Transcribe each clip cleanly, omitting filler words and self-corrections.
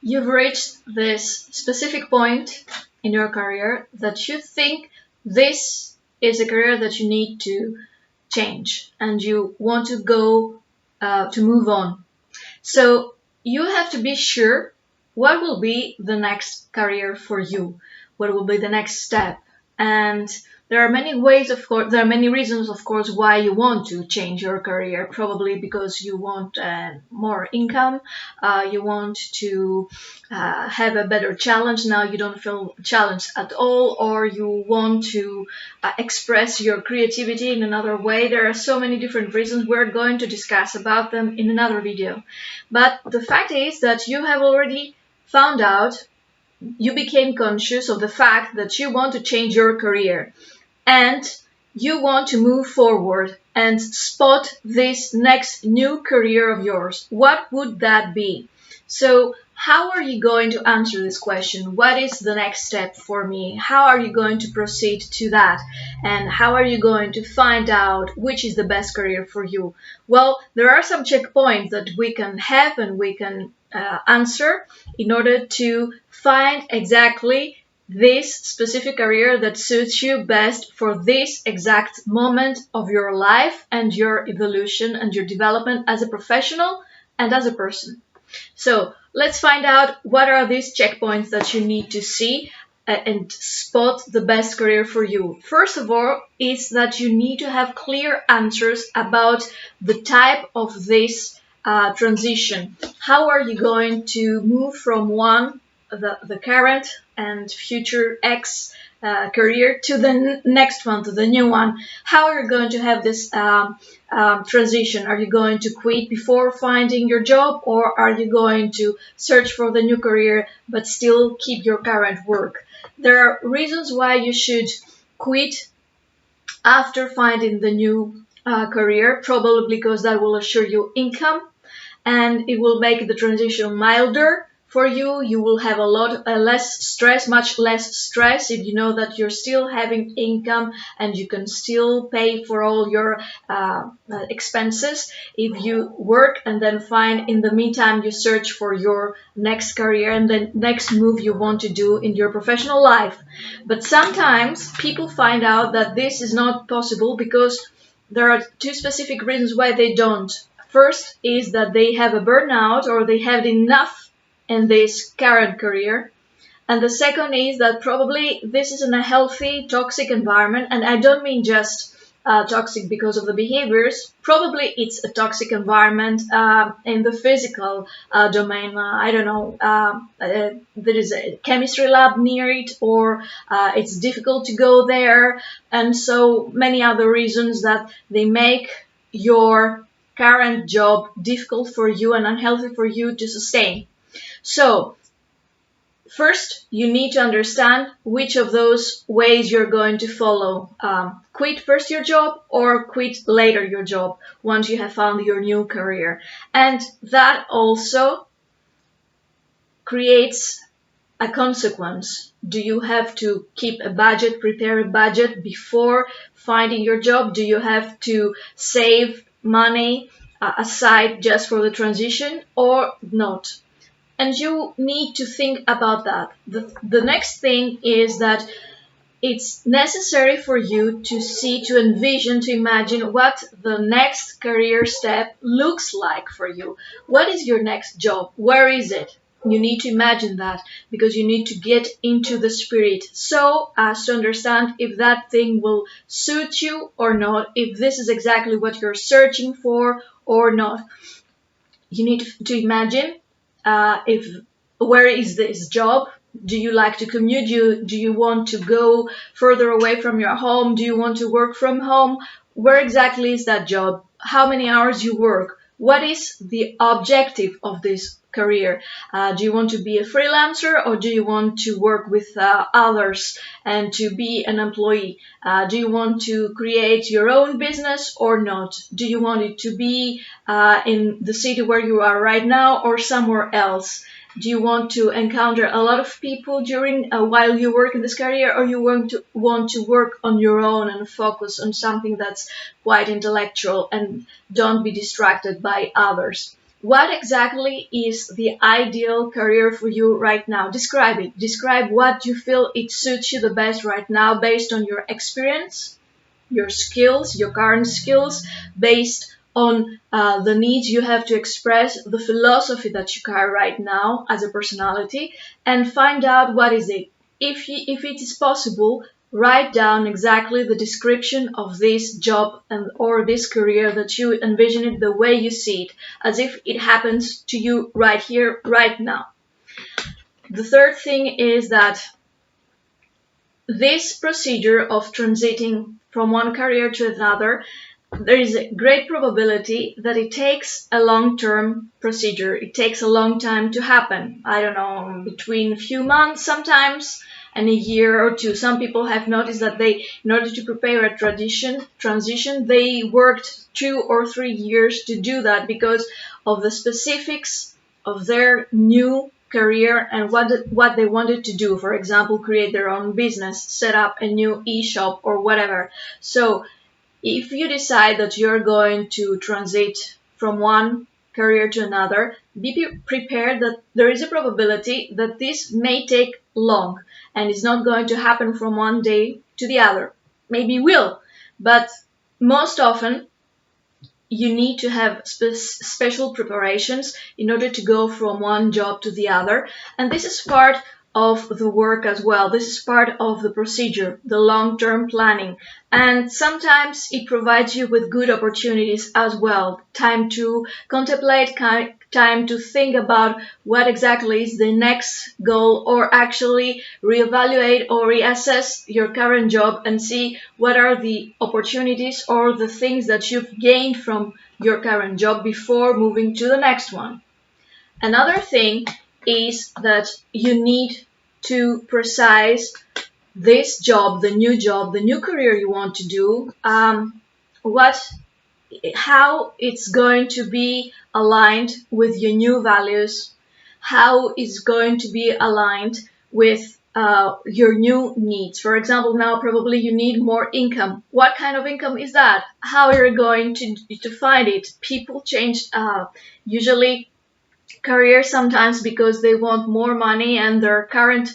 you've reached this specific point in your career that you think this is a career that you need to change and you want to go to move on. So you have to be sure what will be the next career for you, what will be the next step. And there are many ways, of course, there are many reasons, of course, why you want to change your career. Probably because you want more income, you want to have a better challenge. Now you don't feel challenged at all, or you want to express your creativity in another way. There are so many different reasons. We're going to discuss about them in another video. But the fact is that you have already found out, you became conscious of the fact that you want to change your career and you want to move forward and spot this next new career of yours. What would that be? So how are you going to answer this question? What is the next step for me? How are you going to proceed to that? And how are you going to find out which is the best career for you? Well, there are some checkpoints that we can have and we can answer in order to find exactly this specific career that suits you best for this exact moment of your life and your evolution and your development as a professional and as a person. So let's find out what are these checkpoints that you need to see and spot the best career for you. First of all, is that you need to have clear answers about the type of this transition. How are you going to move from the current and future X career to the next one, to the new one? How are you going to have this transition? Are you going to quit before finding your job, or are you going to search for the new career but still keep your current work? There are reasons why you should quit after finding the new career, probably because that will assure you income and it will make the transition milder for you. You will have a lot less stress, much less stress, if you know that you're still having income and you can still pay for all your expenses. If you work and then find in the meantime you search for your next career and the next move you want to do in your professional life. But sometimes people find out that this is not possible because there are two specific reasons why they don't. First is that they have a burnout or they have enough in this current career. And the second is that probably this isn't a healthy, toxic environment. And I don't mean just toxic because of the behaviors. Probably it's a toxic environment in the physical domain. I don't know, there is a chemistry lab near it, or it's difficult to go there. And so many other reasons that they make your current job difficult for you and unhealthy for you to sustain. So first, you need to understand which of those ways you're going to follow. Quit first your job or quit later your job once you have found your new career. And that also creates a consequence. Do you have to keep a budget, prepare a budget before finding your job? Do you have to save money aside just for the transition or not? And you need to think about that. The next thing is that it's necessary for you to see, to envision, to imagine what the next career step looks like for you. What is your next job? Where is it? You need to imagine that because you need to get into the spirit so as to understand if that thing will suit you or not, if this is exactly what you're searching for or not. You need to imagine where is this job? Do you like to commute? Do you want to go further away from your home? Do you want to work from home? Where exactly is that job? How many hours you work? What is the objective of this career? Do you want to be a freelancer or do you want to work with others and to be an employee? Do you want to create your own business or not? Do you want it to be in the city where you are right now or somewhere else? Do you want to encounter a lot of people during while you work in this career, or you want to work on your own and focus on something that's quite intellectual and don't be distracted by others? What exactly is the ideal career for you right now? Describe it. Describe what you feel it suits you the best right now based on your experience, your skills, your current skills, based on the needs you have to express, the philosophy that you carry right now as a personality, and find out what is it. If it is possible, write down exactly the description of this job and or this career that you envision it the way you see it, as if it happens to you right here, right now. The third thing is that this procedure of transiting from one career to another, there is a great probability that it takes a long-term procedure. It takes a long time to happen. I don't know, between a few months sometimes and a year or two. Some people have noticed that they, in order to prepare a transition, they worked 2 or 3 years to do that because of the specifics of their new career and what they wanted to do. For example, create their own business, set up a new e-shop or whatever. So if you decide that you're going to transit from one career to another, be prepared that there is a probability that this may take long and it's not going to happen from one day to the other. Maybe it will, but most often you need to have special preparations in order to go from one job to the other. And this is part of the work as well. This is part of the procedure, the long-term planning. And sometimes it provides you with good opportunities as well. Time to contemplate, time to think about what exactly is the next goal, or actually reevaluate or reassess your current job and see what are the opportunities or the things that you've gained from your current job before moving to the next one. Another thing is that you need to precise this job, the new career you want to do, how it's going to be aligned with your new values, how it's going to be aligned with your new needs. For example, now probably you need more income. What kind of income is that? How are you going to find it? People change usually career sometimes because they want more money and their current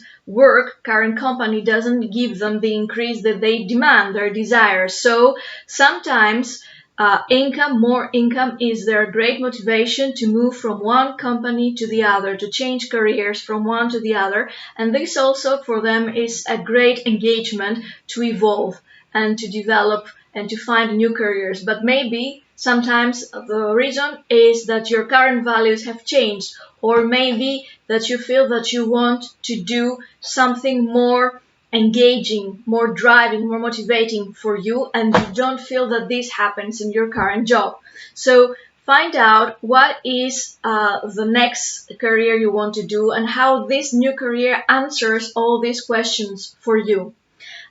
company doesn't give them the increase that they demand, their desire. So sometimes more income is their great motivation to move from one company to the other, to change careers from one to the other. And this also for them is a great engagement to evolve and to develop and to find new careers. But maybe sometimes the reason is that your current values have changed, or maybe that you feel that you want to do something more engaging, more driving, more motivating for you, and you don't feel that this happens in your current job. So find out what is the next career you want to do and how this new career answers all these questions for you.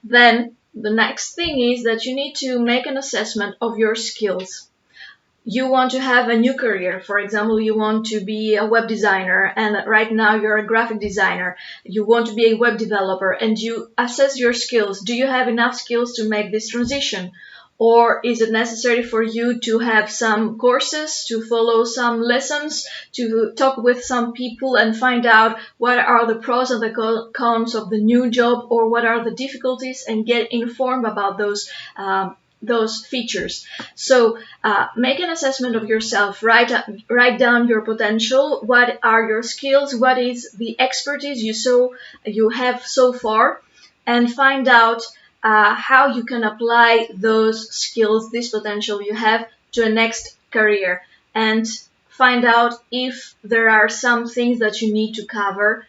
Then the next thing is that you need to make an assessment of your skills. You want to have a new career. For example, you want to be a web designer and right now you're a graphic designer. You want to be a web developer and you assess your skills. Do you have enough skills to make this transition? Or is it necessary for you to have some courses, to follow some lessons, to talk with some people and find out what are the pros and the cons of the new job, or what are the difficulties, and get informed about those features. So make an assessment of yourself, write down your potential, what are your skills, what is the expertise you have so far, and find out how you can apply those skills, this potential you have, to a next career, and find out if there are some things that you need to cover,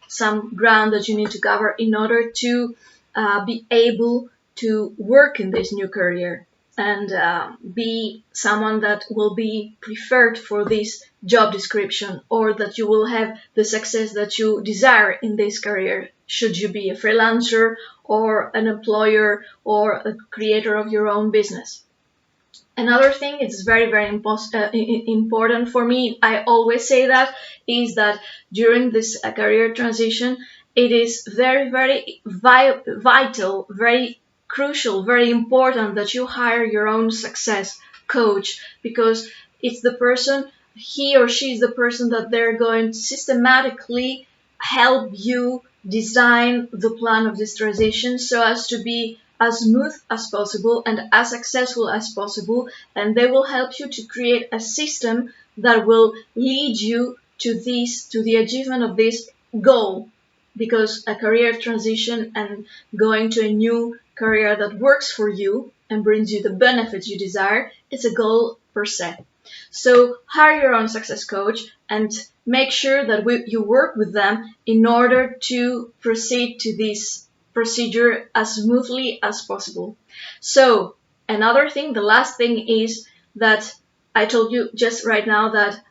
some ground that you need to cover in order to be able to work in this new career and be someone that will be preferred for this job description, or that you will have the success that you desire in this career, should you be a freelancer or an employer or a creator of your own business. Another thing, it's very, very important for me, I always say that, is that during this career transition, it is very, very vital, very crucial, very important that you hire your own success coach, because it's the person he or she is the person that they're going to systematically help you design the plan of this transition so as to be as smooth as possible and as successful as possible, and they will help you to create a system that will lead you to the achievement of this goal, because a career transition and going to a new career that works for you and brings you the benefits you desire is a goal per se. So hire your own success coach and make sure that you work with them in order to proceed to this procedure as smoothly as possible. So another thing, the last thing is that I told you just right now that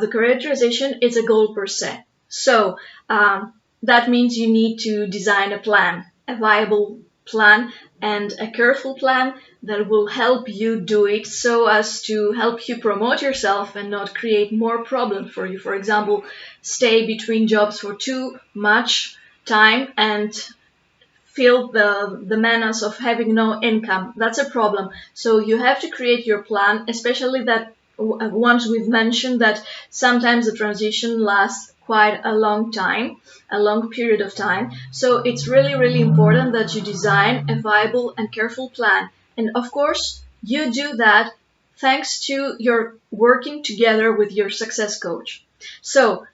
the career transition is a goal per se. So that means you need to design a plan, a viable plan and a careful plan that will help you do it so as to help you promote yourself and not create more problems for you. For example, stay between jobs for too much time and feel the menace of having no income. That's a problem. So you have to create your plan, especially that once we've mentioned that sometimes the transition lasts quite a long time, a long period of time. So it's really, really important that you design a viable and careful plan. And of course, you do that thanks to your working together with your success coach. So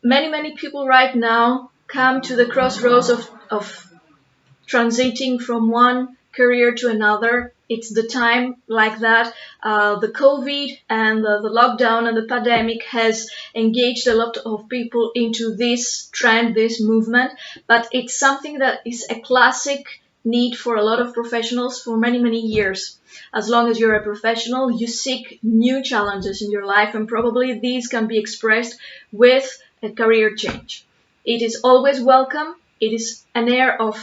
many people right now come to the crossroads of transiting from one career to another. It's the time like that. The COVID and the lockdown and the pandemic has engaged a lot of people into this trend, this movement, but it's something that is a classic need for a lot of professionals for many years. As long as you're a professional, you seek new challenges in your life, and probably these can be expressed with a career change. It is always welcome. It is an air of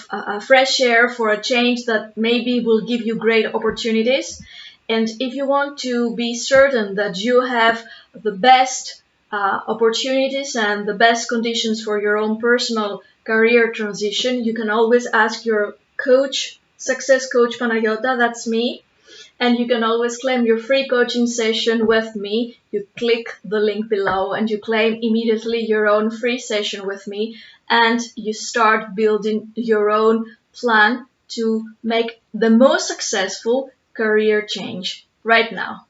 fresh air for a change that maybe will give you great opportunities. And if you want to be certain that you have the best opportunities and the best conditions for your own personal career transition, you can always ask your coach, success coach Panagiota, that's me, and you can always claim your free coaching session with me. You click the link below and you claim immediately your own free session with me, and you start building your own plan to make the most successful career change right now.